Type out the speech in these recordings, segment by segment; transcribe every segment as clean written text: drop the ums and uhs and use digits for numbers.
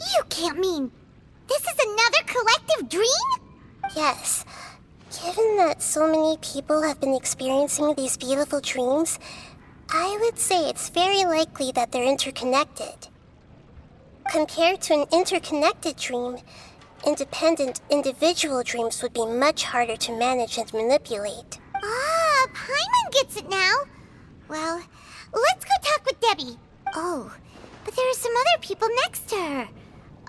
You can't mean... this is another collective dream? Yes. Given that so many people have been experiencing these beautiful dreams, I would say it's very likely that they're interconnected. Compared to an interconnected dream, independent individual dreams would be much harder to manage and manipulate. Ah, Paimon gets it now. Well, let's go talk with Debbie. Oh, but there are some other people next to her.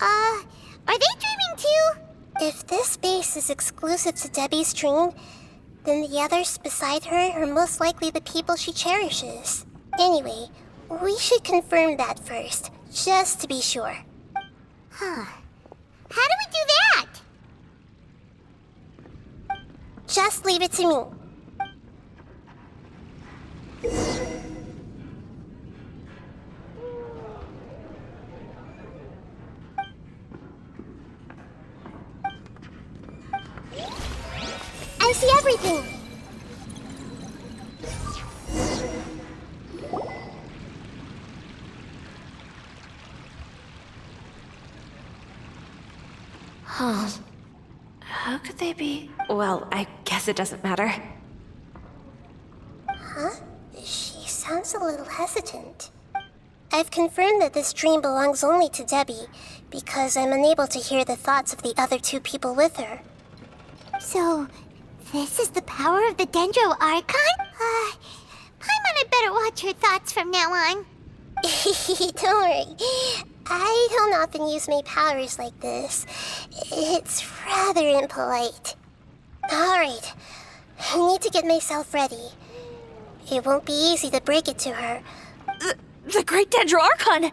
Are they dreaming too? If this space is exclusive to Debbie's dream, then the others beside her are most likely the people she cherishes. Anyway, we should confirm that first, just to be sure. Huh. How do we do that? Just leave it to me. I see everything! Huh. How could they be? Well, I guess it doesn't matter. Huh? She sounds a little hesitant. I've confirmed that this dream belongs only to Debbie, because I'm unable to hear the thoughts of the other two people with her. So, this is the power of the Dendro Archon? Paimon had better watch her thoughts from now on. Don't worry. I don't often use my powers like this. It's rather impolite. Alright, I need to get myself ready. It won't be easy to break it to her. The Great Dendro Archon!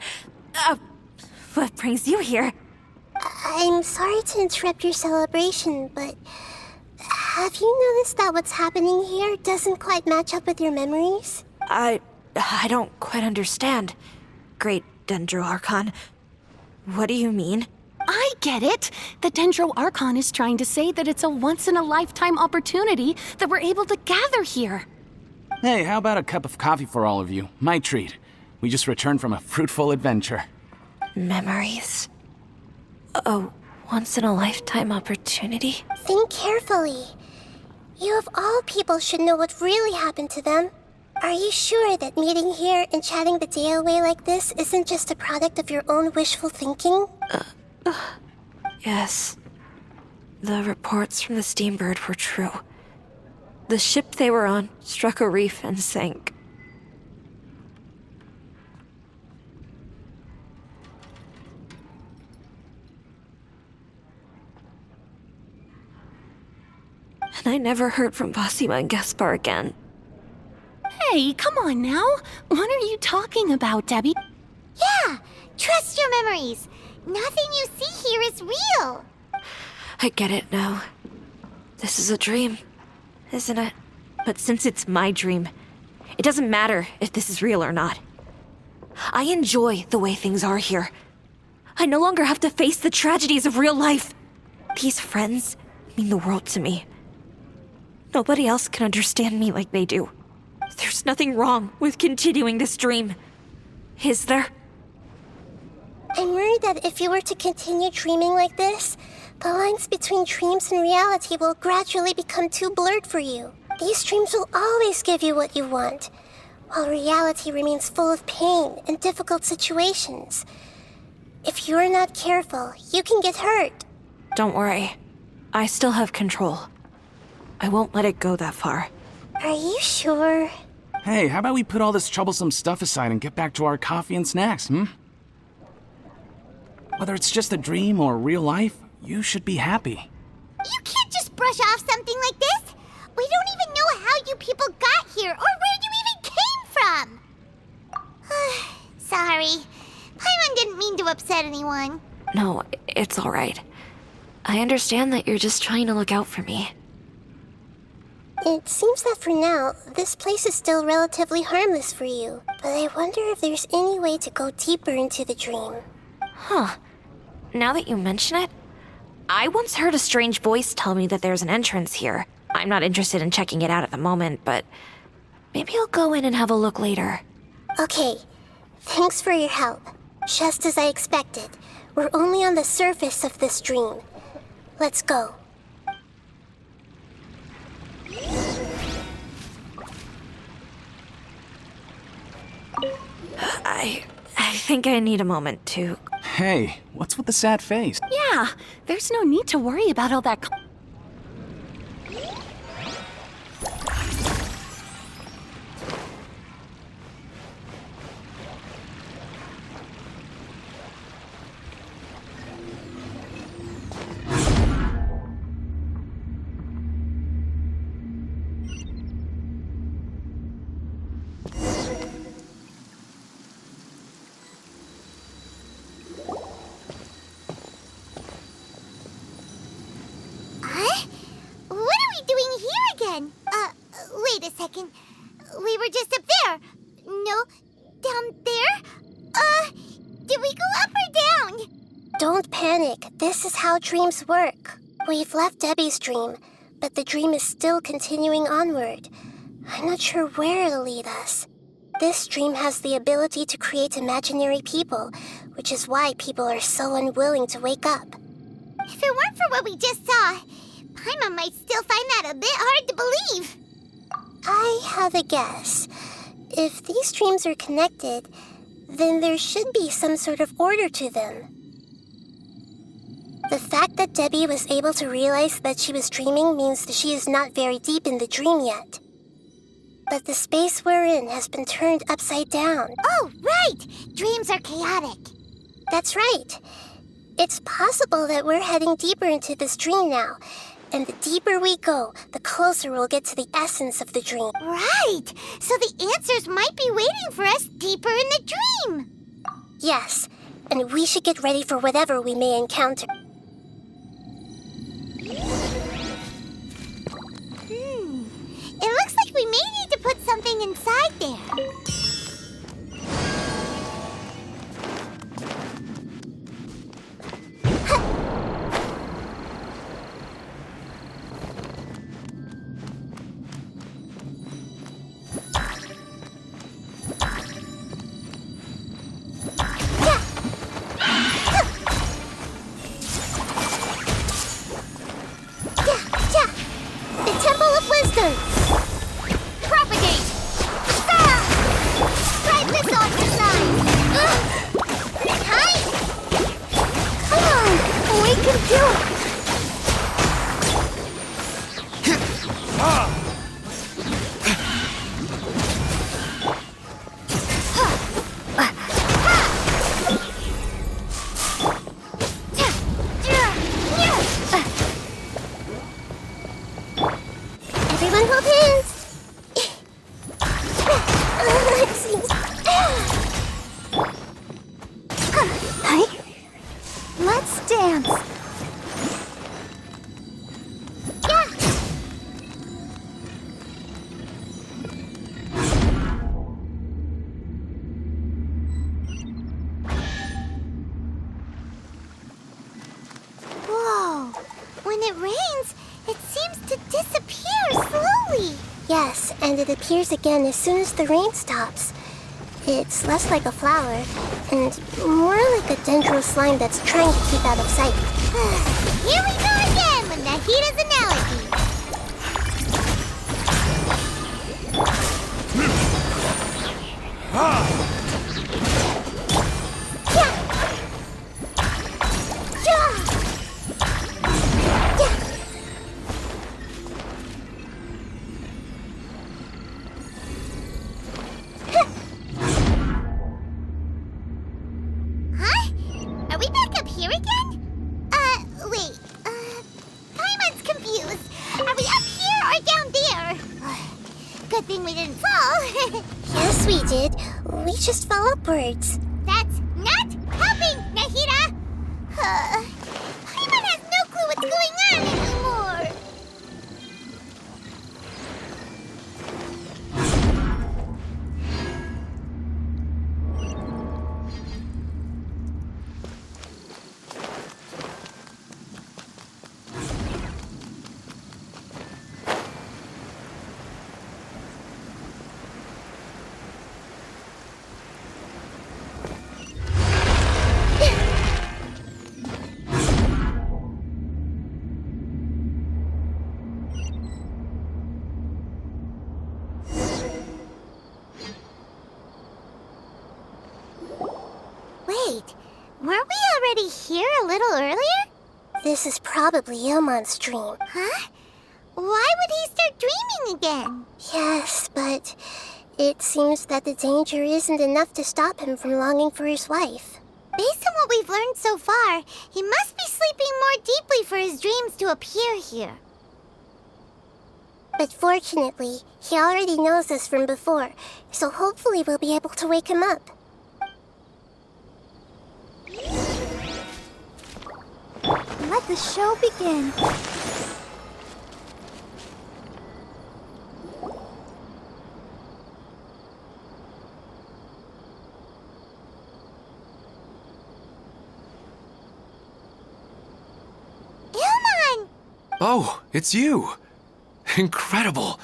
What brings you here? I'm sorry to interrupt your celebration, but have you noticed that what's happening here doesn't quite match up with your memories? I don't quite understand. Great Dendro Archon. What do you mean? I get it! The Dendro Archon is trying to say that it's a once-in-a-lifetime opportunity that we're able to gather here. Hey, how about a cup of coffee for all of you? My treat. We just returned from a fruitful adventure. Memories. A once-in-a-lifetime opportunity? Think carefully. You of all people should know what really happened to them. Are you sure that meeting here and chatting the day away like this isn't just a product of your own wishful thinking? Yes. The reports from the Steambird were true. The ship they were on struck a reef and sank. And I never heard from Basima and Gaspar again. Hey, come on now! What are you talking about, Debbie? Yeah, trust your memories. Nothing you see here is real. I get it now. This is a dream, isn't it? But since it's my dream, it doesn't matter if this is real or not. I enjoy the way things are here. I no longer have to face the tragedies of real life. These friends mean the world to me. Nobody else can understand me like they do. There's nothing wrong with continuing this dream. Is there? I'm worried that if you were to continue dreaming like this, the lines between dreams and reality will gradually become too blurred for you. These dreams will always give you what you want, while reality remains full of pain and difficult situations. If you're not careful, you can get hurt. Don't worry. I still have control. I won't let it go that far. Are you sure? Hey, how about we put all this troublesome stuff aside and get back to our coffee and snacks, hmm? Whether it's just a dream or real life, you should be happy. You can't just brush off something like this. We don't even know how you people got here or where you even came from. Sorry. Paimon didn't mean to upset anyone. No, it's all right. I understand that you're just trying to look out for me. It seems that for now, this place is still relatively harmless for you. But I wonder if there's any way to go deeper into the dream. Huh. Now that you mention it, I once heard a strange voice tell me that there's an entrance here. I'm not interested in checking it out at the moment, but maybe I'll go in and have a look later. Okay, thanks for your help. Just as I expected, We're only on the surface of this dream. Let's go. I think I need a moment to... Hey, what's with the sad face? Yeah, there's no need to worry about all that. Huh? What are we doing here again? Wait a second. We were just up there. No, down there? Did we go up or down? Don't panic. This is how dreams work. We've left Debbie's dream, but the dream is still continuing onward. I'm not sure where it'll lead us. This dream has the ability to create imaginary people, which is why people are so unwilling to wake up. If it weren't for what we just saw, Paimon might still find that a bit hard to believe. I have a guess. If these dreams are connected, then there should be some sort of order to them. The fact that Debbie was able to realize that she was dreaming means that she is not very deep in the dream yet. But the space we're in has been turned upside down. Oh, right! Dreams are chaotic. That's right. It's possible that we're heading deeper into this dream now. And the deeper we go, the closer we'll get to the essence of the dream. Right! So the answers might be waiting for us deeper in the dream. Yes, and we should get ready for whatever we may encounter. It looks like we may need to put something inside there. The Temple of Wisdom! Propagate! Ah! Spread this on your side! Hi! Come on! We can do it! Everyone hold hands! Hi. Let's dance! Whoa! When it rains, it seems to disappear slowly. Yes, and it appears again as soon as the rain stops. It's less like a flower, and more like a dendro slime that's trying to keep out of sight. Here we go again with Nahida's analogy. Huh? Are we back up here again? Wait. Paimon's confused. Are we up here or down there? Good thing we didn't fall. Yes, we did. We just fell upwards. That's not helping, Nahida! Paimon has no clue what's going on anymore. Wait, weren't we already here a little earlier? This is probably Ilmon's dream. Huh? Why would he start dreaming again? Yes, but it seems that the danger isn't enough to stop him from longing for his wife. Based on what we've learned so far, he must be sleeping more deeply for his dreams to appear here. But fortunately, he already knows us from before, so hopefully we'll be able to wake him up. Let the show begin. Ilmon! Oh, it's you! Incredible!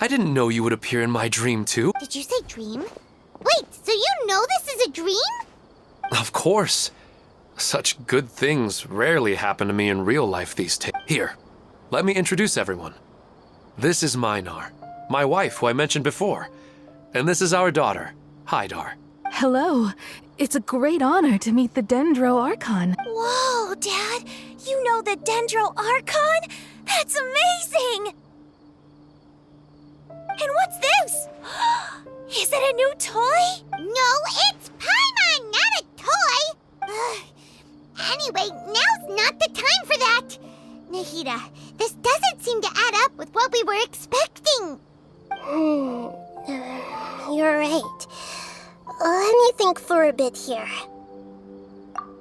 I didn't know you would appear in my dream, too. Did you say dream? Wait, so you know this is a dream? Of course. Such good things rarely happen to me in real life these days. Here, let me introduce everyone. This is Minar, my wife who I mentioned before. And this is our daughter, Hydar. Hello. It's a great honor to meet the Dendro Archon. Whoa, Dad! You know the Dendro Archon? That's amazing! And what's this? Is it a new toy? No, it's Paimon, not a toy! Anyway, now's not the time for that! Nahida, this doesn't seem to add up with what we were expecting. You're right. Let me think for a bit here.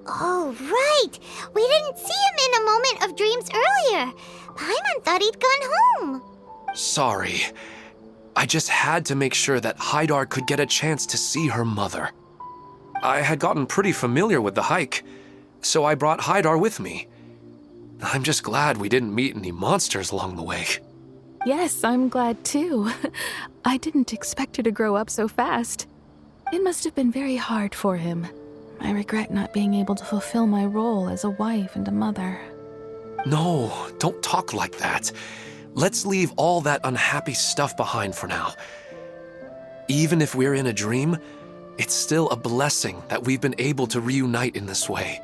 Oh, right! We didn't see him in a moment of dreams earlier. Paimon thought he'd gone home. Sorry. I just had to make sure that Hydar could get a chance to see her mother. I had gotten pretty familiar with the hike, so I brought Hydar with me. I'm just glad we didn't meet any monsters along the way. Yes, I'm glad too. I didn't expect her to grow up so fast. It must have been very hard for him. I regret not being able to fulfill my role as a wife and a mother. No, don't talk like that. Let's leave all that unhappy stuff behind for now. Even if we're in a dream, it's still a blessing that we've been able to reunite in this way.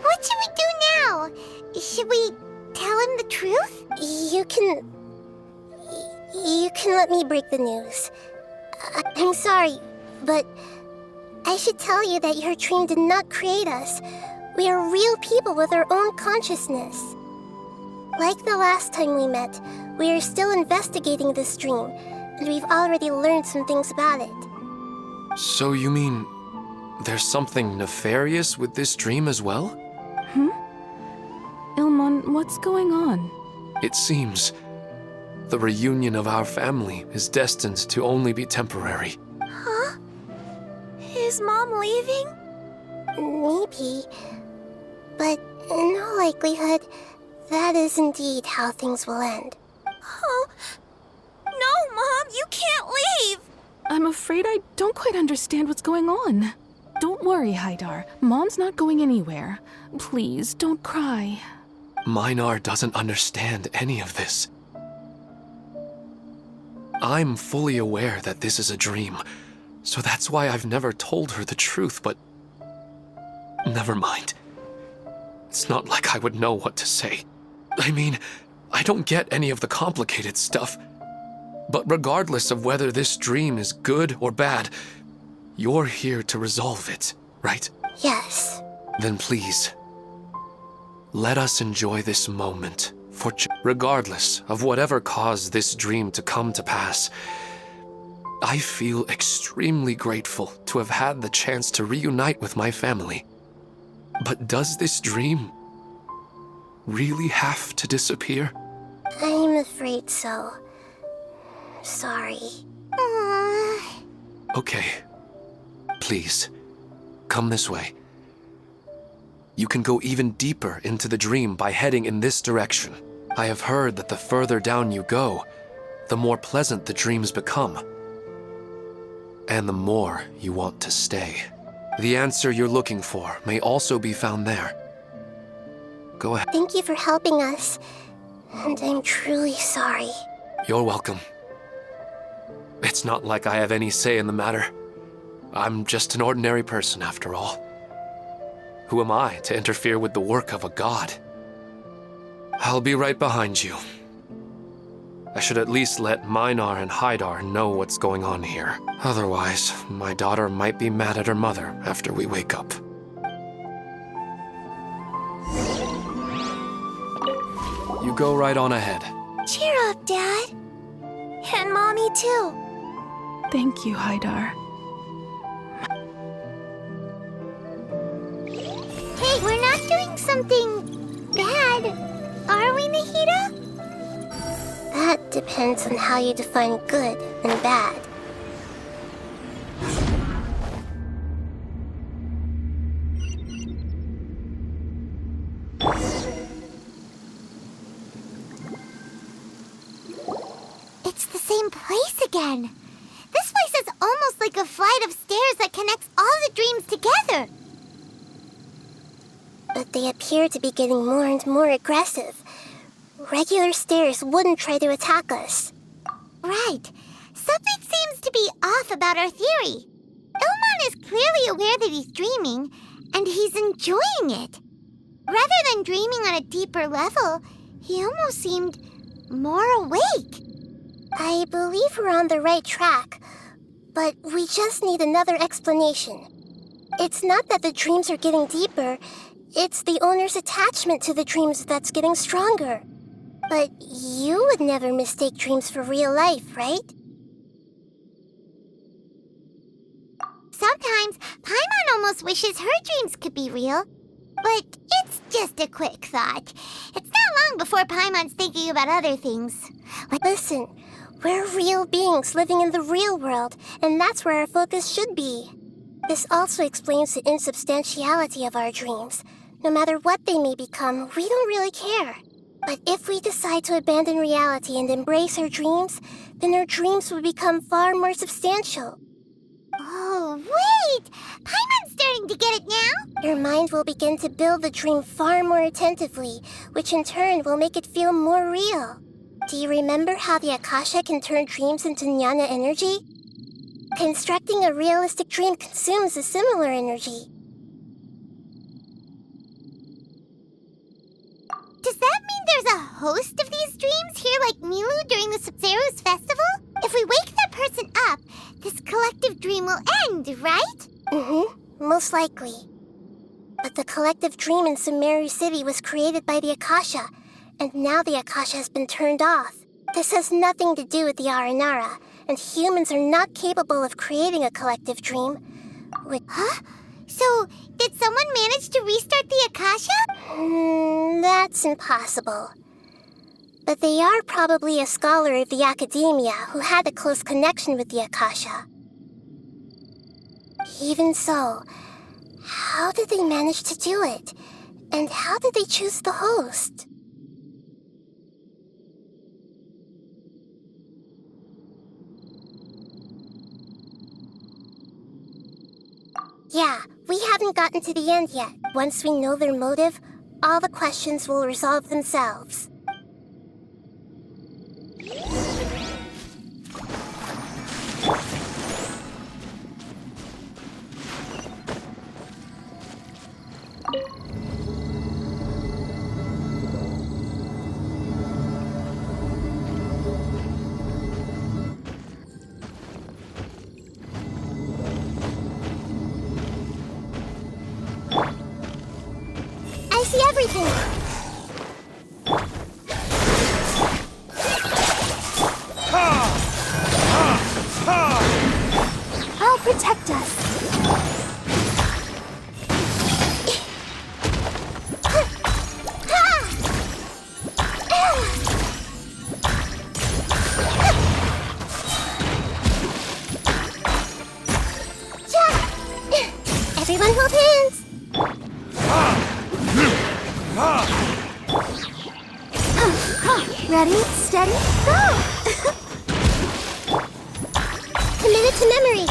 What should we do now? Should we tell him the truth? You can let me break the news. I'm sorry, but I should tell you that your dream did not create us. We are real people with our own consciousness. Like the last time we met, we are still investigating this dream, and we've already learned some things about it. So you mean there's something nefarious with this dream as well? Ilmon, what's going on? It seems the reunion of our family is destined to only be temporary. Huh? Is Mom leaving? Maybe, but in all likelihood, that is indeed how things will end. Oh. No, Mom, you can't leave! I'm afraid I don't quite understand what's going on. Don't worry, Hydar. Mom's not going anywhere. Please, don't cry. Minar doesn't understand any of this. I'm fully aware that this is a dream, so that's why I've never told her the truth, but never mind. It's not like I would know what to say. I mean, I don't get any of the complicated stuff. But regardless of whether this dream is good or bad, you're here to resolve it, right? Yes. Then please, let us enjoy this moment, for regardless of whatever caused this dream to come to pass. I feel extremely grateful to have had the chance to reunite with my family. But does this dream really have to disappear? I'm afraid so. Sorry. Okay. Please, come this way. You can go even deeper into the dream by heading in this direction. I have heard that the further down you go, the more pleasant the dreams become. And the more you want to stay. The answer you're looking for may also be found there. Go ahead. Thank you for helping us, and I'm truly sorry. You're welcome. It's not like I have any say in the matter. I'm just an ordinary person after all. Who am I to interfere with the work of a god? I'll be right behind you. I should at least let Minar and Haidar know what's going on here. Otherwise, my daughter might be mad at her mother after we wake up. You go right on ahead. Cheer up, Dad. And Mommy, too. Thank you, Haidar. Hey, we're not doing something bad, are we, Nahida? That depends on how you define good and bad. It's the same place again. This place is almost like a flight of stairs that connects all the dreams together. But they appear to be getting more and more aggressive. Regular stairs wouldn't try to attack us. Right. Something seems to be off about our theory. Ilmon is clearly aware that he's dreaming, and he's enjoying it. Rather than dreaming on a deeper level, he almost seemed more awake. I believe we're on the right track, but we just need another explanation. It's not that the dreams are getting deeper, it's the owner's attachment to the dreams that's getting stronger. But you would never mistake dreams for real life, right? Sometimes, Paimon almost wishes her dreams could be real. But it's just a quick thought. It's not long before Paimon's thinking about other things. Listen, we're real beings living in the real world, and that's where our focus should be. This also explains the insubstantiality of our dreams. No matter what they may become, we don't really care. But if we decide to abandon reality and embrace our dreams, then our dreams will become far more substantial. Oh, wait! Paimon's starting to get it now? Your mind will begin to build the dream far more attentively, which in turn will make it feel more real. Do you remember how the Akasha can turn dreams into jnana energy? Constructing a realistic dream consumes a similar energy. Does that mean there's a host of these dreams here like Milu during the Sabzeruz festival? If we wake that person up, this collective dream will end, right? Most likely. But the collective dream in Sumeru City was created by the Akasha, and now the Akasha has been turned off. This has nothing to do with the Aranara, and humans are not capable of creating a collective dream. Huh? So, did someone manage to restart the Akasha? That's impossible. But they are probably a scholar of the academia who had a close connection with the Akasha. Even so, how did they manage to do it? And how did they choose the host? Yeah, we haven't gotten to the end yet. Once we know their motive, all the questions will resolve themselves. I see everything! I'll protect us. Everyone hold hands! Ready, steady, go! Committed to memory!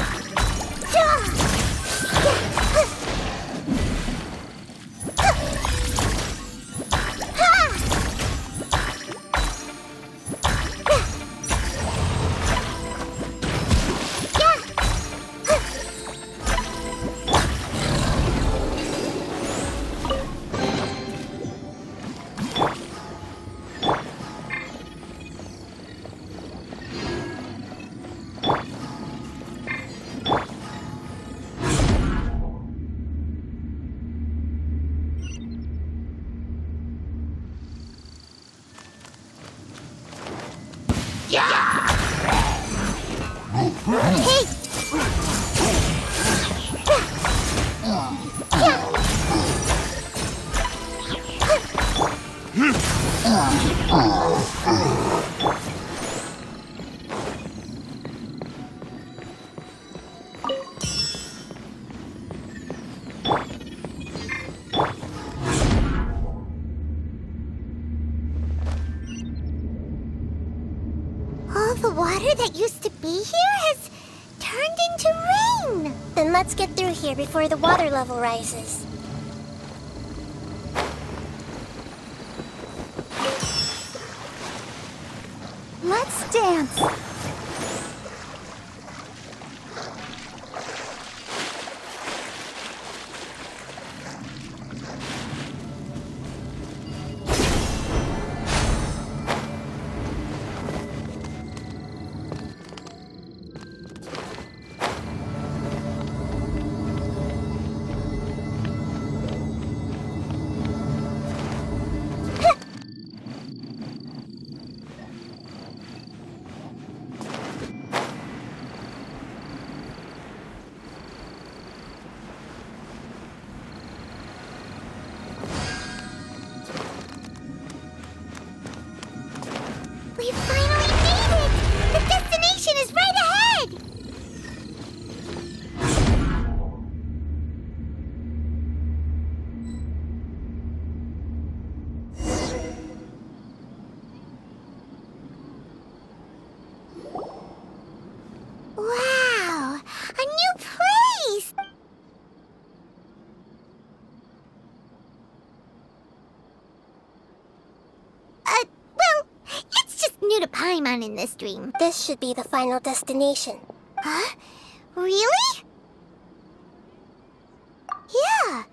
All the water that used to be here has turned into rain. Then let's get through here before the water level rises. Let's dance. We finally made it! The destination is right ahead! Wow! A new place! Well, it's just new to Paimon in this dream. This should be the final destination. Huh? Really? Yeah,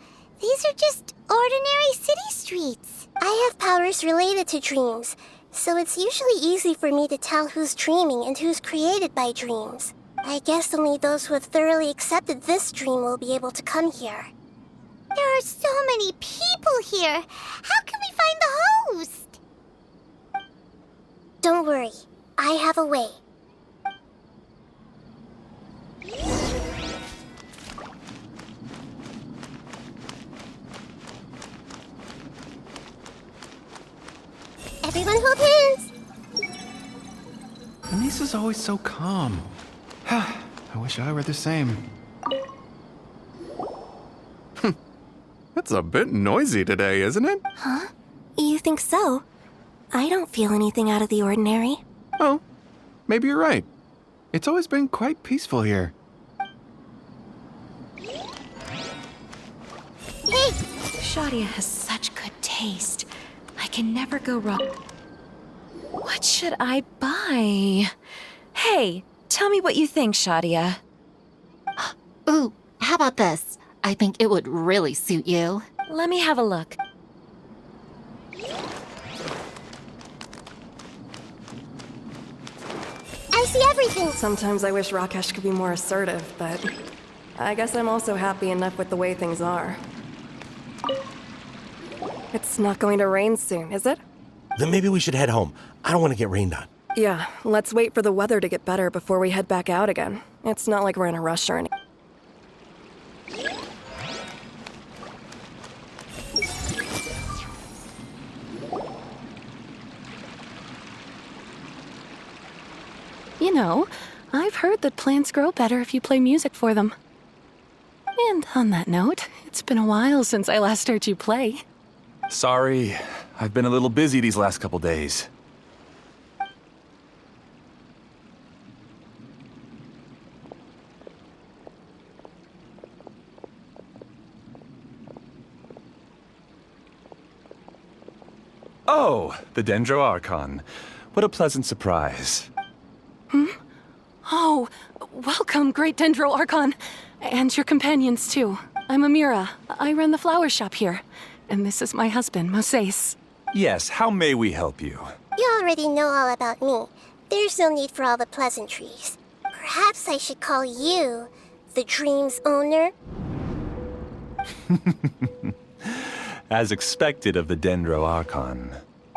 these are just ordinary city streets. I have powers related to dreams, so it's usually easy for me to tell who's dreaming and who's created by dreams. I guess only those who have thoroughly accepted this dream will be able to come here. There are so many people here. How can we find the host? Don't worry, I have a way. Everyone hold hands! Anissa's always so calm. I wish I were the same. It's a bit noisy today, isn't it? You think so? I don't feel anything out of the ordinary. Oh, maybe you're right. It's always been quite peaceful here. Hey, Shadia has such good taste. I can never go wrong. What should I buy? Hey, tell me what you think, Shadia. Ooh, how about this? I think it would really suit you. Let me have a look. I see everything! Sometimes I wish Rakesh could be more assertive, but I guess I'm also happy enough with the way things are. It's not going to rain soon, is it? Then maybe we should head home. I don't want to get rained on. Yeah, let's wait for the weather to get better before we head back out again. It's not like we're in a rush or anything. You know, I've heard that plants grow better if you play music for them. And on that note, it's been a while since I last heard you play. Sorry, I've been a little busy these last couple days. Oh, the Dendro Archon. What a pleasant surprise. Oh, welcome, Great Dendro Archon. And your companions, too. I'm Amira. I run the flower shop here. And this is my husband, Moses. Yes, how may we help you? You already know all about me. There's no need for all the pleasantries. Perhaps I should call you the dream's owner? As expected of the Dendro Archon.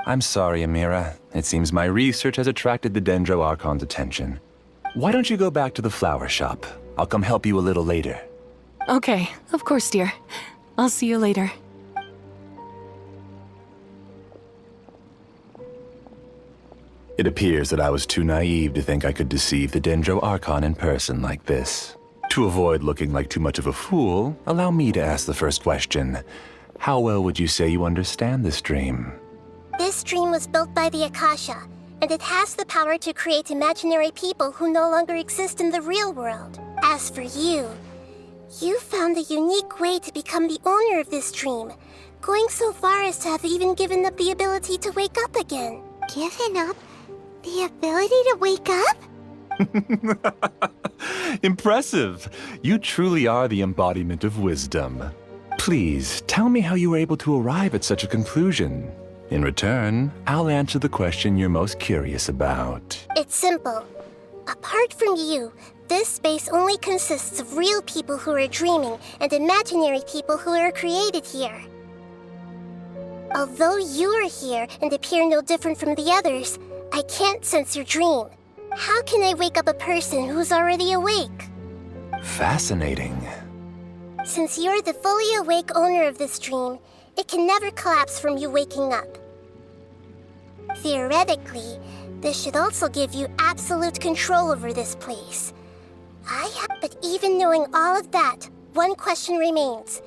I'm sorry, Amira. It seems my research has attracted the Dendro Archon's attention. Why don't you go back to the flower shop? I'll come help you a little later. Okay, of course, dear. I'll see you later. It appears that I was too naive to think I could deceive the Dendro Archon in person like this. To avoid looking like too much of a fool, allow me to ask the first question. How well would you say you understand this dream? This dream was built by the Akasha, and it has the power to create imaginary people who no longer exist in the real world. As for you, you found a unique way to become the owner of this dream, going so far as to have even given up the ability to wake up again. Given up the ability to wake up? Impressive! You truly are the embodiment of wisdom. Please, tell me how you were able to arrive at such a conclusion. In return, I'll answer the question you're most curious about. It's simple. Apart from you, this space only consists of real people who are dreaming and imaginary people who are created here. Although you are here and appear no different from the others, I can't sense your dream. How can I wake up a person who's already awake? Fascinating. Since you're the fully awake owner of this dream, it can never collapse from you waking up. Theoretically, this should also give you absolute control over this place. But even knowing all of that, one question remains.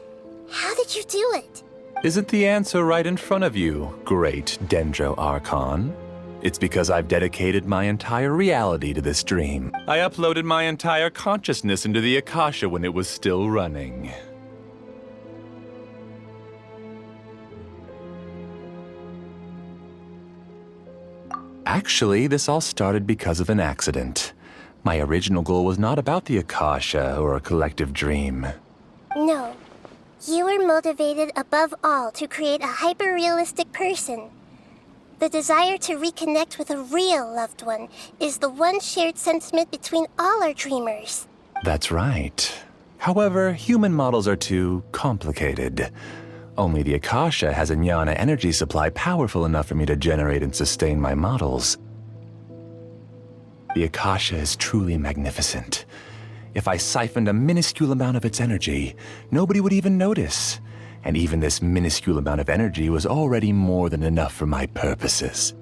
How did you do it? Isn't the answer right in front of you, great Dendro Archon? It's because I've dedicated my entire reality to this dream. I uploaded my entire consciousness into the Akasha when it was still running. Actually, this all started because of an accident. My original goal was not about the Akasha or a collective dream. No. You were motivated above all to create a hyper-realistic person. The desire to reconnect with a real loved one is the one shared sentiment between all our dreamers. That's right. However, human models are too complicated. Only the Akasha has a jnana energy supply powerful enough for me to generate and sustain my models. The Akasha is truly magnificent. If I siphoned a minuscule amount of its energy, nobody would even notice. And even this minuscule amount of energy was already more than enough for my purposes.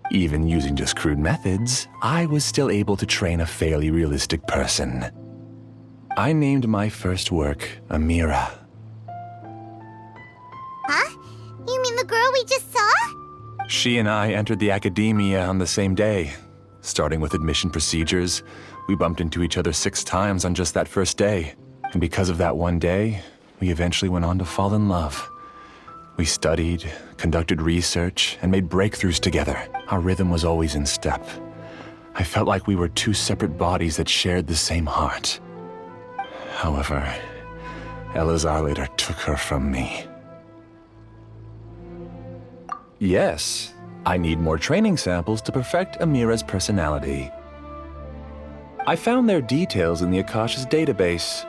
Even using just crude methods, I was still able to train a fairly realistic person. I named my first work Amira. Huh? You mean the girl we just saw? She and I entered the academia on the same day. Starting with admission procedures, we bumped into each other 6 times on just that first day. And because of that one day, we eventually went on to fall in love. We studied, conducted research, and made breakthroughs together. Our rhythm was always in step. I felt like we were 2 separate bodies that shared the same heart. However, Elazar later took her from me. Yes, I need more training samples to perfect Amira's personality. I found their details in the Akasha's database.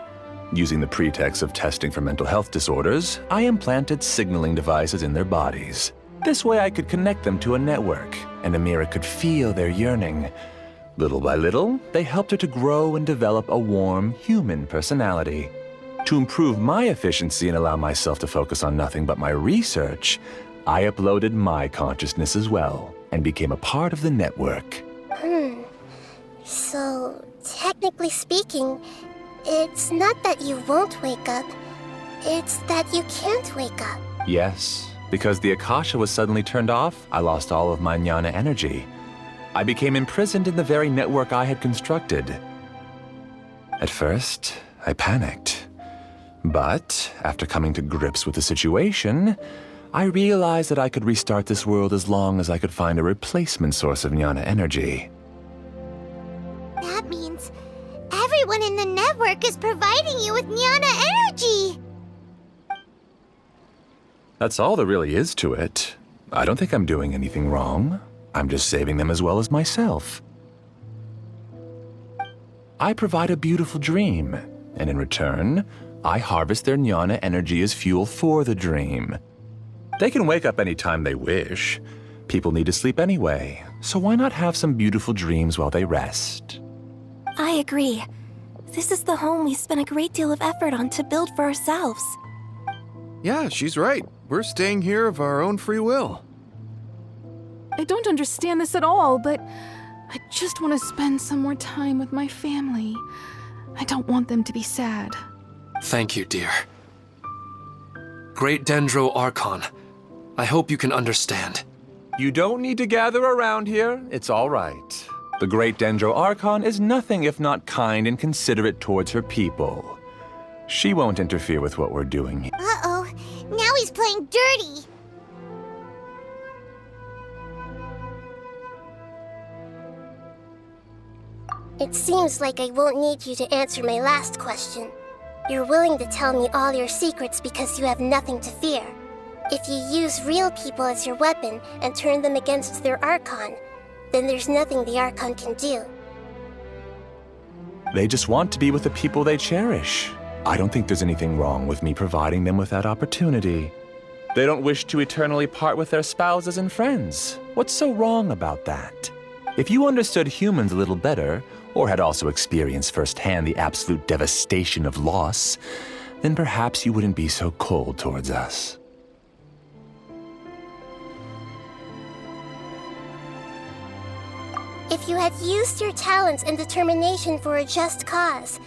Using the pretext of testing for mental health disorders, I implanted signaling devices in their bodies. This way I could connect them to a network, and Amira could feel their yearning. Little by little, they helped her to grow and develop a warm, human personality. To improve my efficiency and allow myself to focus on nothing but my research, I uploaded my consciousness as well, and became a part of the network. So, technically speaking, it's not that you won't wake up, it's that you can't wake up. Yes, because the Akasha was suddenly turned off, I lost all of my jnana energy. I became imprisoned in the very network I had constructed. At first, I panicked. But, after coming to grips with the situation, I realized that I could restart this world as long as I could find a replacement source of jnana energy. That means everyone in the network is providing you with jnana energy! That's all there really is to it. I don't think I'm doing anything wrong. I'm just saving them as well as myself. I provide a beautiful dream, and in return, I harvest their jnana energy as fuel for the dream. They can wake up any time they wish. People need to sleep anyway, so why not have some beautiful dreams while they rest? I agree. This is the home we spent a great deal of effort on to build for ourselves. Yeah, she's right. We're staying here of our own free will. I don't understand this at all, but I just want to spend some more time with my family. I don't want them to be sad. Thank you, dear. Great Dendro Archon, I hope you can understand. You don't need to gather around here. It's all right. The Great Dendro Archon is nothing if not kind and considerate towards her people. She won't interfere with what we're doing. Uh-oh. Now he's playing dirty. It seems like I won't need you to answer my last question. You're willing to tell me all your secrets because you have nothing to fear. If you use real people as your weapon and turn them against their Archon, then there's nothing the Archon can do. They just want to be with the people they cherish. I don't think there's anything wrong with me providing them with that opportunity. They don't wish to eternally part with their spouses and friends. What's so wrong about that? If you understood humans a little better, or had also experienced firsthand the absolute devastation of loss, then perhaps you wouldn't be so cold towards us. If you had used your talents and determination for a just cause,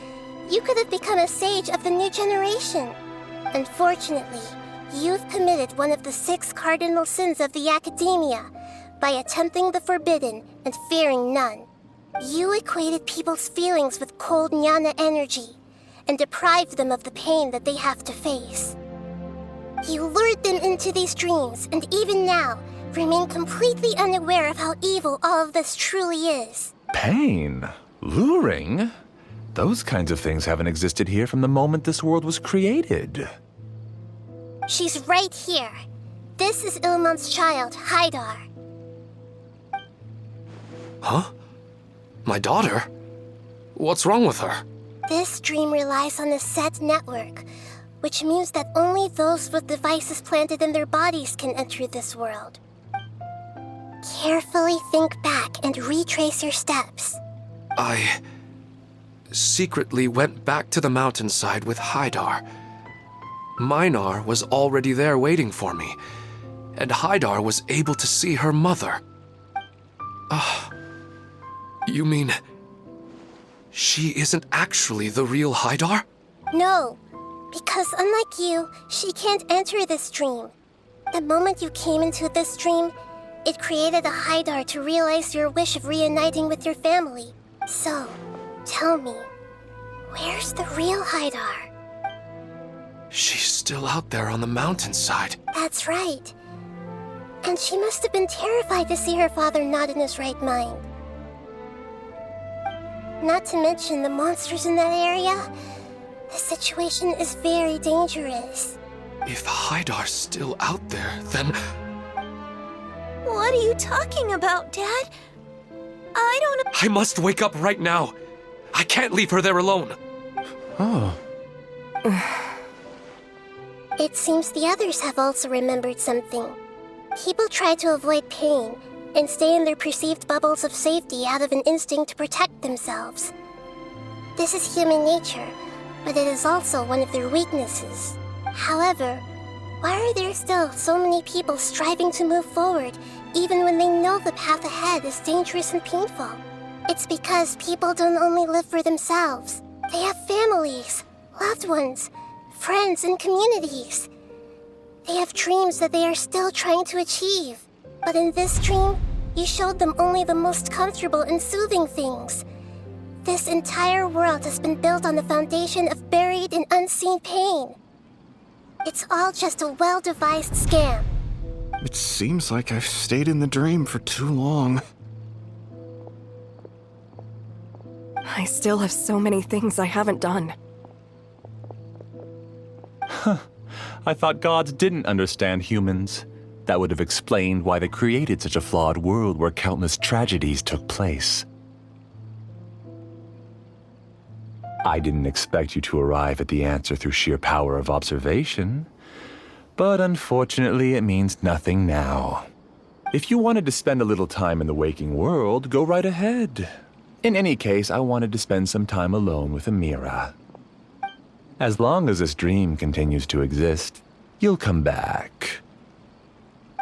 you could have become a sage of the new generation. Unfortunately, you've committed one of the 6 cardinal sins of the Academia by attempting the forbidden and fearing none. You equated people's feelings with cold jnana energy and deprived them of the pain that they have to face. You lured them into these dreams, and even now, remain completely unaware of how evil all of this truly is. Pain? Luring? Those kinds of things haven't existed here from the moment this world was created. She's right here. This is Ilmon's child, Haidar. Huh? My daughter? What's wrong with her? This dream relies on a set network, which means that only those with devices planted in their bodies can enter this world. Carefully think back and retrace your steps. I secretly went back to the mountainside with Haidar. Minar was already there waiting for me, and Haidar was able to see her mother. You mean she isn't actually the real Haidar? No, because unlike you, she can't enter this dream. The moment you came into this dream, it created a Haidar to realize your wish of reuniting with your family. So, tell me, where's the real Haidar? She's still out there on the mountainside. That's right. And she must have been terrified to see her father not in his right mind. Not to mention the monsters in that area. The situation is very dangerous. If Haidar's still out there, then... What are you talking about, Dad? I don't... I must wake up right now. I can't leave her there alone. Oh. It seems the others have also remembered something. People try to avoid pain and stay in their perceived bubbles of safety out of an instinct to protect themselves. This is human nature, but it is also one of their weaknesses. However, why are there still so many people striving to move forward even when they know the path ahead is dangerous and painful? It's because people don't only live for themselves. They have families, loved ones, friends, and communities. They have dreams that they are still trying to achieve. But in this dream, you showed them only the most comfortable and soothing things. This entire world has been built on the foundation of buried and unseen pain. It's all just a well-devised scam. It seems like I've stayed in the dream for too long. I still have so many things I haven't done. I thought gods didn't understand humans. That would have explained why they created such a flawed world where countless tragedies took place. I didn't expect you to arrive at the answer through sheer power of observation. But unfortunately, it means nothing now. If you wanted to spend a little time in the waking world, go right ahead. In any case, I wanted to spend some time alone with Amira. As long as this dream continues to exist, you'll come back.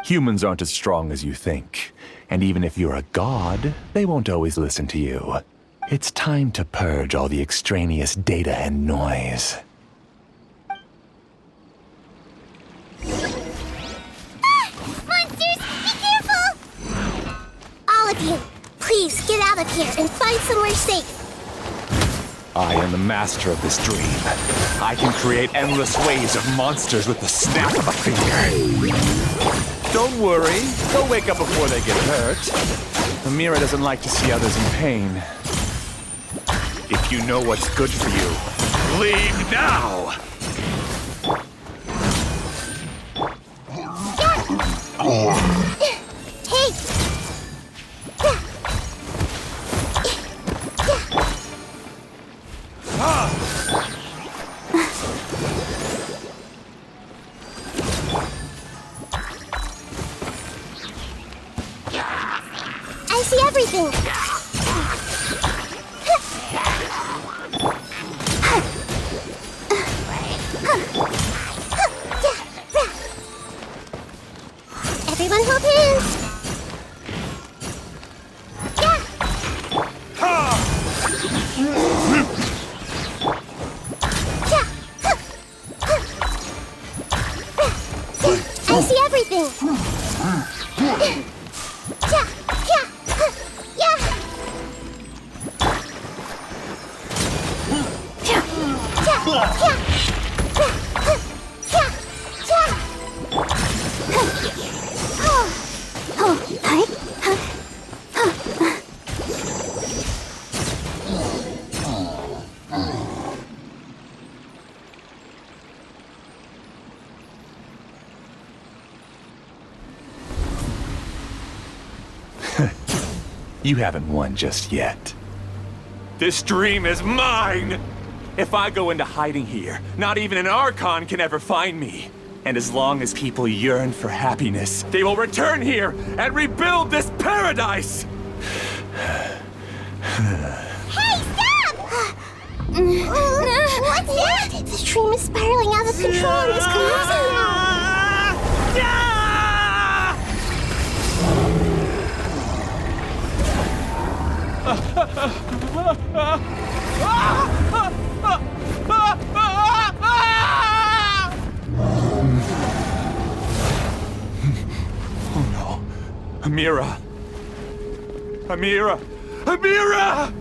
Humans aren't as strong as you think. And even if you're a god, they won't always listen to you. It's time to purge all the extraneous data and noise. Monsters, be careful! All of you, please get out of here and find somewhere safe. I am the master of this dream. I can create endless waves of monsters with the snap of a finger. Don't worry, they'll wake up before they get hurt. Amira doesn't like to see others in pain. If you know what's good for you, leave now! Hey! I see everything. Everyone hold hands. I see everything. You haven't won just yet. This dream is mine! If I go into hiding here, not even an Archon can ever find me. And as long as people yearn for happiness, they will return here and rebuild this paradise! Hey, stop! What's that? This dream is spiraling out of control and is collapsing now. Oh no. Amira! Amira! Amira!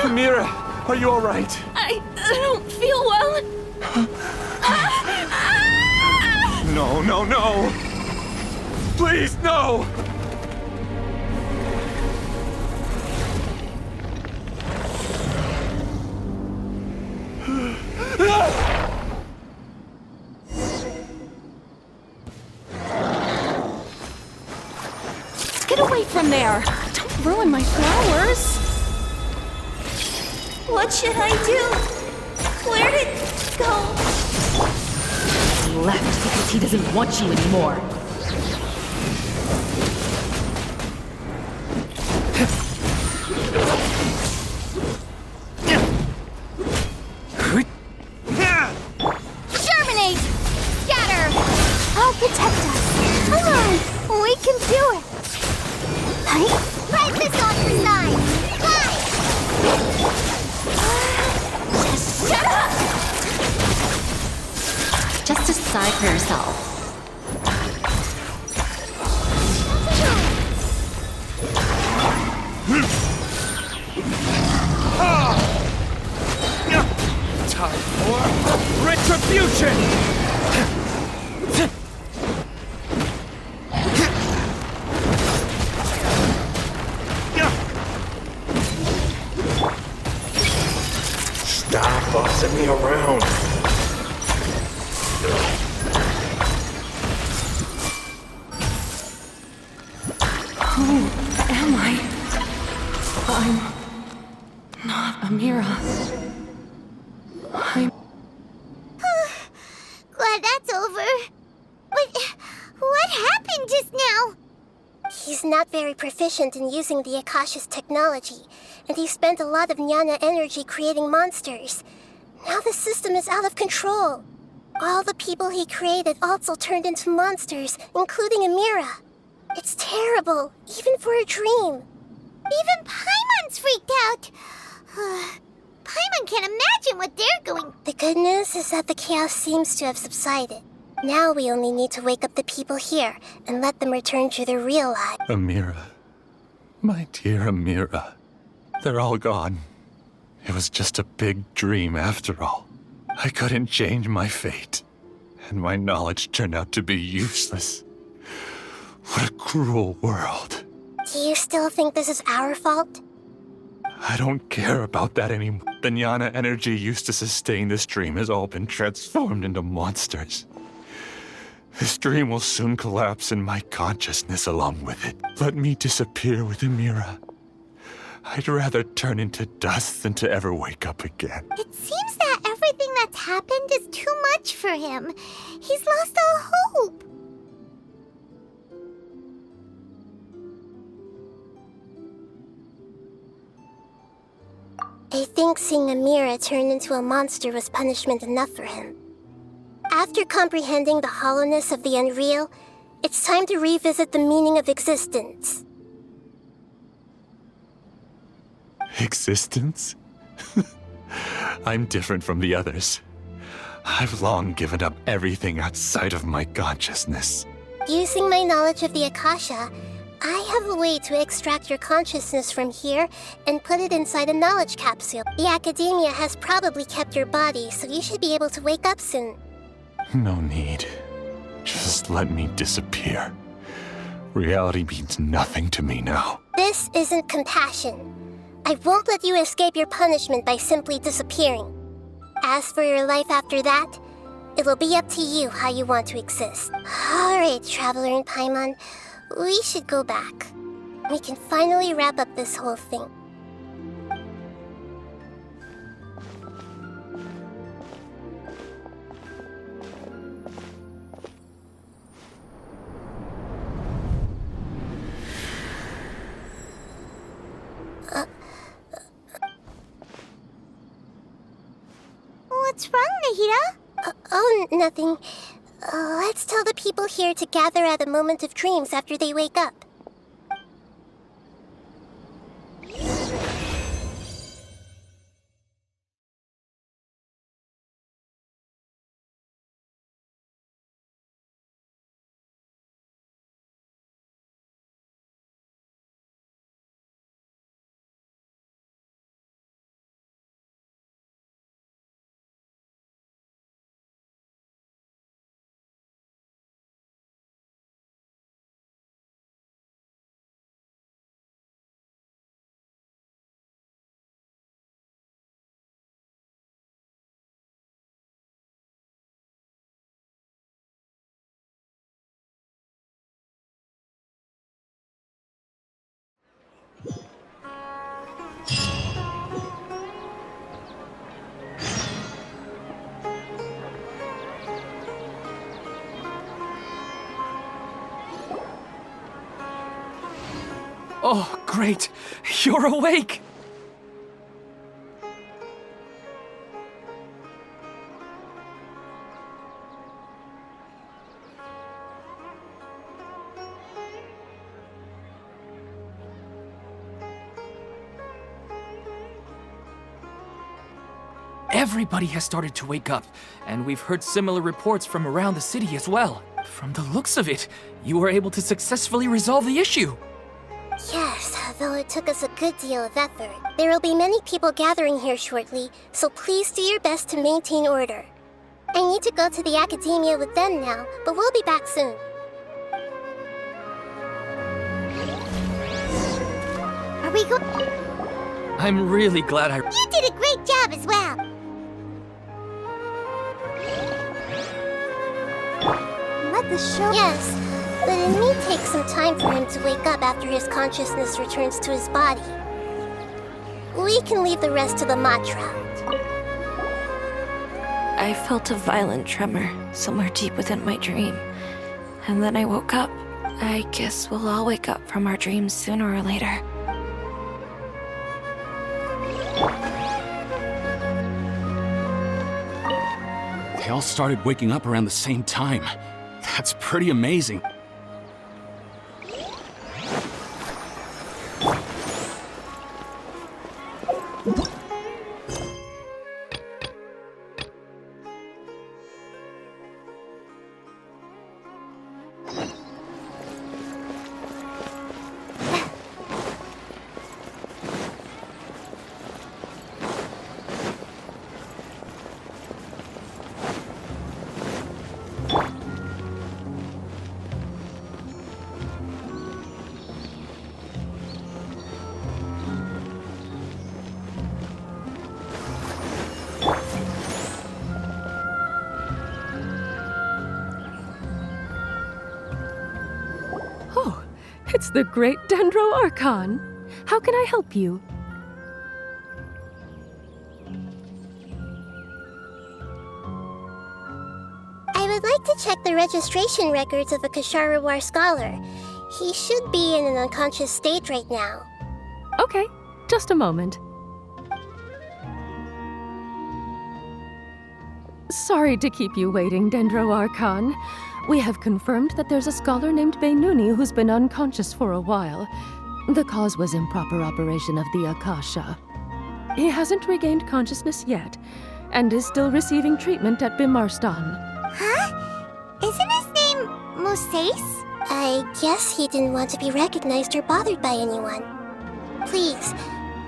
Amira, are you all right? I don't feel well. No, no, no! Please, no! Get away from there! Don't ruin my flowers! What should I do? Where'd it go? He left because he doesn't want you anymore. Germinate! Scatter! I'll protect us. Come on, we can do it. Right this on your side. Fly! Just shut up! Just decide for yourself. Time for retribution! Stop bossing me around. Who am I? I'm not Amira. I'm... Glad that's over. But what happened just now? He's not very proficient in using the Akasha's technology, and he spent a lot of Jnana energy creating monsters. Now the system is out of control. All the people he created also turned into monsters, including Amira. It's terrible, even for a dream. Even Paimon's freaked out. Paimon can't imagine what they're going. The good news is that the chaos seems to have subsided. Now we only need to wake up the people here and let them return to their real lives. Amira. My dear Amira. They're all gone. It was just a big dream after all. I couldn't change my fate. And my knowledge turned out to be useless. What a cruel world. Do you still think this is our fault? I don't care about that anymore. The jnana energy used to sustain this dream has all been transformed into monsters. This dream will soon collapse and my consciousness along with it. Let me disappear with Amira. I'd rather turn into dust than to ever wake up again. It seems that everything that's happened is too much for him. He's lost all hope. I think seeing Amira turn into a monster was punishment enough for him. After comprehending the hollowness of the unreal, it's time to revisit the meaning of existence. Existence? I'm different from the others. I've long given up everything outside of my consciousness. Using my knowledge of the Akasha, I have a way to extract your consciousness from here and put it inside a knowledge capsule. The Academia has probably kept your body, so you should be able to wake up soon. No need. Just let me disappear. Reality means nothing to me now. This isn't compassion. I won't let you escape your punishment by simply disappearing. As for your life after that, it'll be up to you how you want to exist. Alright, Traveler and Paimon, we should go back. We can finally wrap up this whole thing. What's wrong, Nahida? Oh, nothing. Let's tell the people here to gather at a moment of dreams after they wake up. Oh, great! You're awake! Everybody has started to wake up, and we've heard similar reports from around the city as well. From the looks of it, you were able to successfully resolve the issue. Yes, though it took us a good deal of effort. There will be many people gathering here shortly, so please do your best to maintain order. I need to go to the Academia with them now, but we'll be back soon. Are we going? I'm really glad I... You did a great job as well. Let the show... Yes, but it may take some time for him to wake up after his consciousness returns to his body. We can leave the rest to the mantra. I felt a violent tremor somewhere deep within my dream. And then I woke up. I guess we'll all wake up from our dreams sooner or later. They all started waking up around the same time. That's pretty amazing. It's the great Dendro Archon. How can I help you? I would like to check the registration records of a Kasharawar scholar. He should be in an unconscious state right now. Okay, just a moment. Sorry to keep you waiting, Dendro Archon. We have confirmed that there's a scholar named Beinuni who's been unconscious for a while. The cause was improper operation of the Akasha. He hasn't regained consciousness yet, and is still receiving treatment at Bimarstan. Huh? Isn't his name Musace? I guess he didn't want to be recognized or bothered by anyone. Please,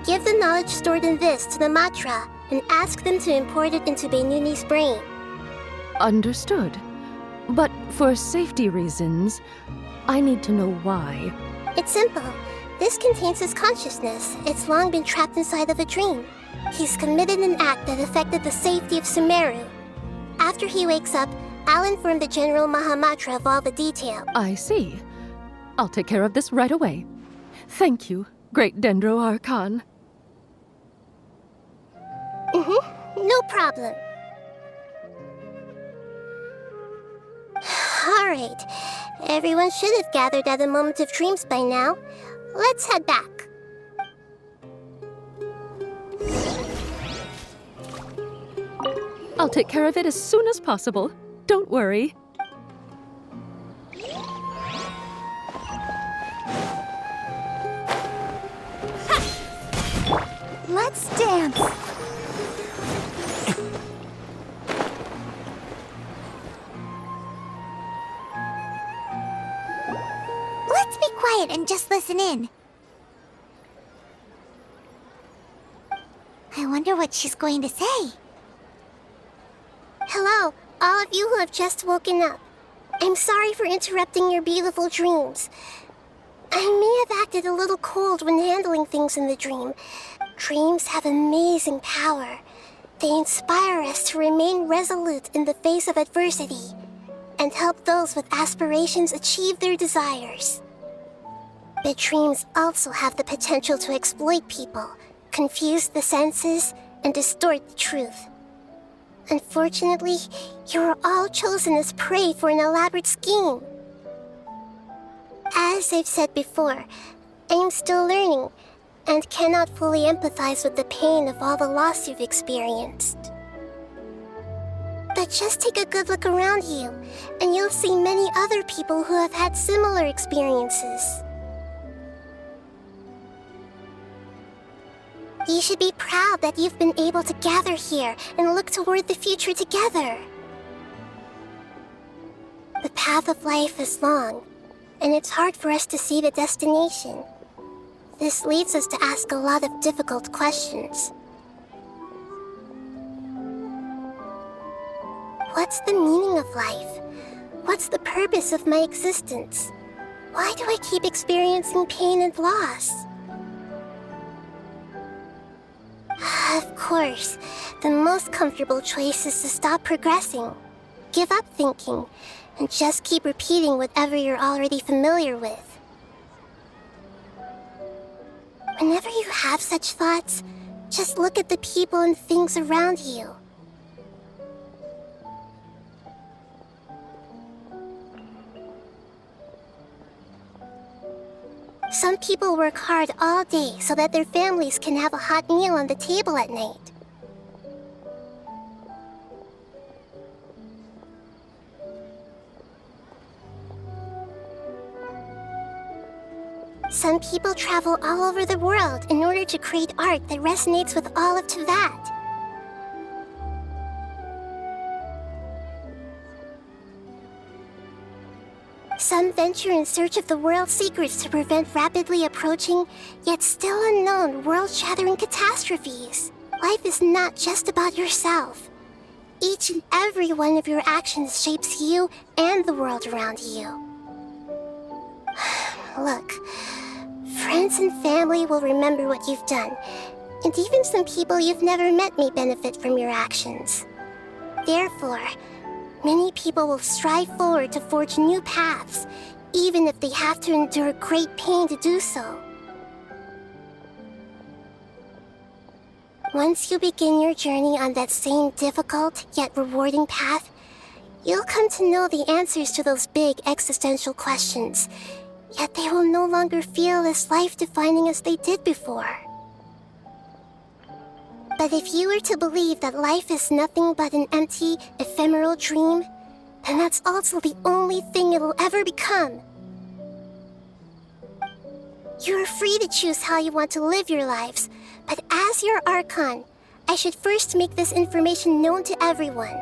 give the knowledge stored in this to the Matra, and ask them to import it into Beinuni's brain. Understood. But for safety reasons, I need to know why. It's simple. This contains his consciousness. It's long been trapped inside of a dream. He's committed an act that affected the safety of Sumeru. After he wakes up, I'll inform the General Mahamatra of all the detail. I see. I'll take care of this right away. Thank you, great Dendro Archon. No problem. Alright. Everyone should have gathered at a moment of dreams by now. Let's head back. I'll take care of it as soon as possible. Don't worry. Let's dance! Let's be quiet and just listen in. I wonder what she's going to say. Hello, all of you who have just woken up. I'm sorry for interrupting your beautiful dreams. I may have acted a little cold when handling things in the dream. Dreams have amazing power. They inspire us to remain resolute in the face of adversity and help those with aspirations achieve their desires. But dreams also have the potential to exploit people, confuse the senses, and distort the truth. Unfortunately, you were all chosen as prey for an elaborate scheme. As I've said before, I am still learning and cannot fully empathize with the pain of all the loss you've experienced. But just take a good look around you, and you'll see many other people who have had similar experiences. You should be proud that you've been able to gather here and look toward the future together. The path of life is long, and it's hard for us to see the destination. This leads us to ask a lot of difficult questions. What's the meaning of life? What's the purpose of my existence? Why do I keep experiencing pain and loss? Of course, the most comfortable choice is to stop progressing, give up thinking, and just keep repeating whatever you're already familiar with. Whenever you have such thoughts, just look at the people and things around you. Some people work hard all day so that their families can have a hot meal on the table at night. Some people travel all over the world in order to create art that resonates with all of Teyvat. Some venture in search of the world's secrets to prevent rapidly approaching, yet still unknown, world-shattering catastrophes. Life is not just about yourself. Each and every one of your actions shapes you and the world around you. Look, friends and family will remember what you've done, and even some people you've never met may benefit from your actions. Therefore, many people will strive forward to forge new paths, even if they have to endure great pain to do so. Once you begin your journey on that same difficult yet rewarding path, you'll come to know the answers to those big existential questions, yet they will no longer feel as life-defining as they did before. But if you were to believe that life is nothing but an empty, ephemeral dream, then that's also the only thing it'll ever become. You're free to choose how you want to live your lives, but as your Archon, I should first make this information known to everyone.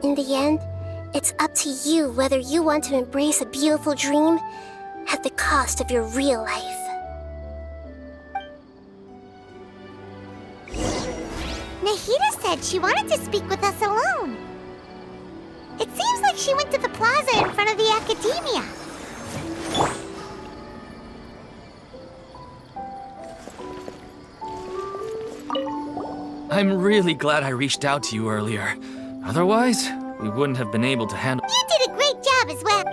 In the end, it's up to you whether you want to embrace a beautiful dream at the cost of your real life. Nahida said she wanted to speak with us alone. It seems like she went to the plaza in front of the academia. I'm really glad I reached out to you earlier. Otherwise, we wouldn't have been able to handle— You did a great job as well.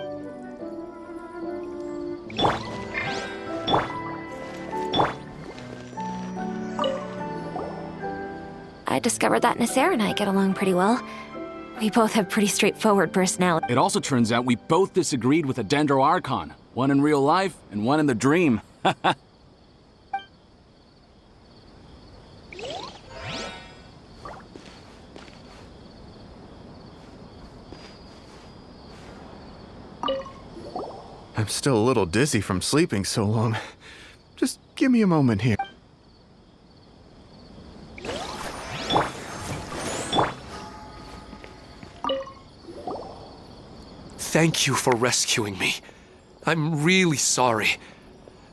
I discovered that Nasser and I get along pretty well. We both have pretty straightforward personalities. It also turns out we both disagreed with a Dendro Archon. One in real life, and one in the dream. I'm still a little dizzy from sleeping so long. Just give me a moment here. Thank you for rescuing me. I'm really sorry.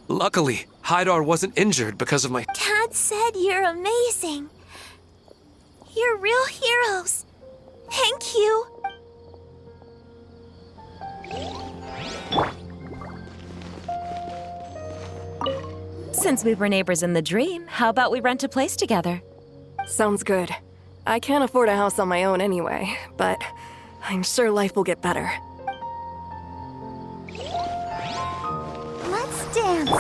Luckily, Haidar wasn't injured because of my— Dad said you're amazing. You're real heroes. Thank you. Since we were neighbors in the dream, how about we rent a place together? Sounds good. I can't afford a house on my own anyway, but I'm sure life will get better. Let's dance.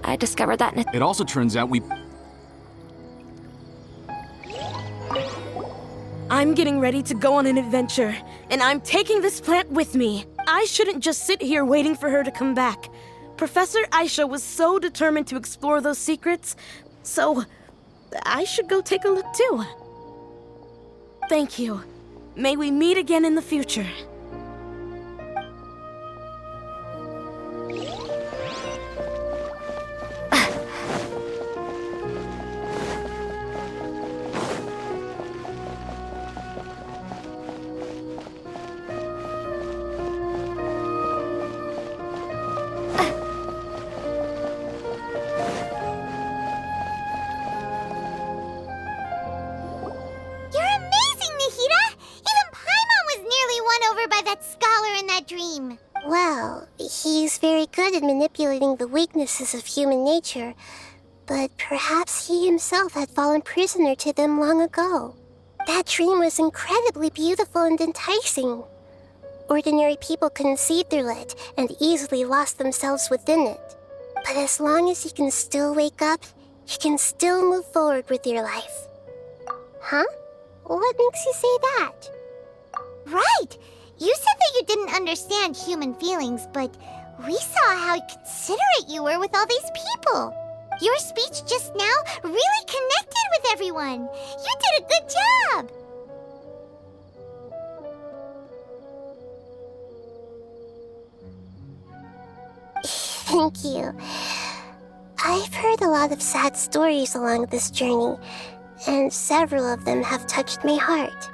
I discovered that It also turns out we— I'm getting ready to go on an adventure, and I'm taking this plant with me. I shouldn't just sit here waiting for her to come back. Professor Aisha was so determined to explore those secrets, so I should go take a look too. Thank you. May we meet again in the future. Well, he's very good at manipulating the weaknesses of human nature, but perhaps he himself had fallen prisoner to them long ago. That dream was incredibly beautiful and enticing. Ordinary people couldn't see through it and easily lost themselves within it. But as long as you can still wake up, you can still move forward with your life. Huh? What makes you say that? Right! You said that you didn't understand human feelings, but we saw how considerate you were with all these people. Your speech just now really connected with everyone. You did a good job. Thank you. I've heard a lot of sad stories along this journey, and several of them have touched my heart.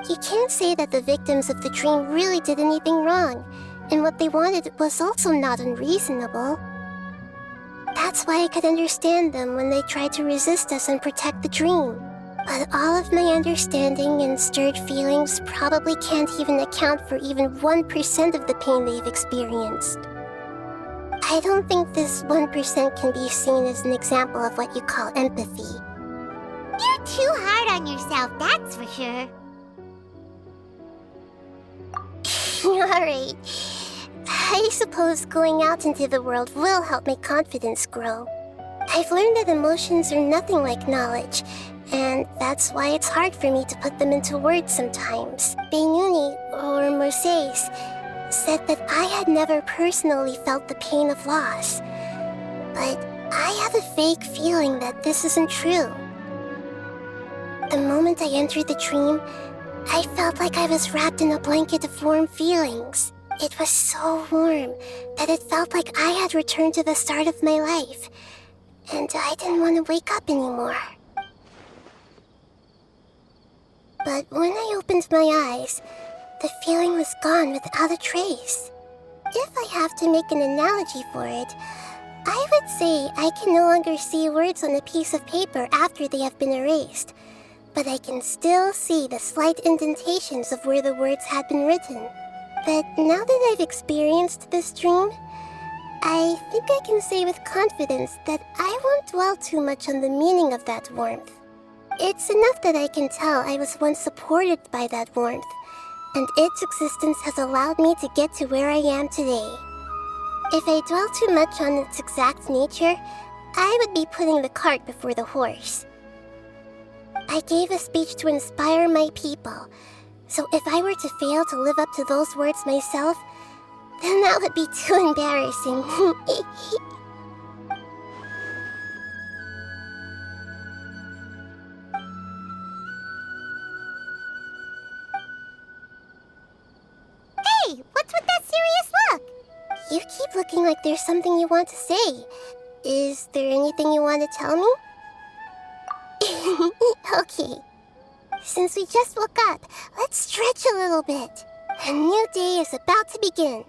You can't say that the victims of the dream really did anything wrong, and what they wanted was also not unreasonable. That's why I could understand them when they tried to resist us and protect the dream. But all of my understanding and stirred feelings probably can't even account for even 1% of the pain they've experienced. I don't think this 1% can be seen as an example of what you call empathy. You're too hard on yourself, that's for sure. Alright. I suppose going out into the world will help my confidence grow. I've learned that emotions are nothing like knowledge, and that's why it's hard for me to put them into words sometimes. Benuni, or Moses, said that I had never personally felt the pain of loss. But I have a vague feeling that this isn't true. The moment I entered the dream, I felt like I was wrapped in a blanket of warm feelings. It was so warm that it felt like I had returned to the start of my life, and I didn't want to wake up anymore. But when I opened my eyes, the feeling was gone without a trace. If I have to make an analogy for it, I would say I can no longer see words on a piece of paper after they have been erased, but I can still see the slight indentations of where the words had been written. But now that I've experienced this dream, I think I can say with confidence that I won't dwell too much on the meaning of that warmth. It's enough that I can tell I was once supported by that warmth, and its existence has allowed me to get to where I am today. If I dwell too much on its exact nature, I would be putting the cart before the horse. I gave a speech to inspire my people, so if I were to fail to live up to those words myself, then that would be too embarrassing. Hey, what's with that serious look? You keep looking like there's something you want to say. Is there anything you want to tell me? Okay. Since we just woke up, let's stretch a little bit. A new day is about to begin.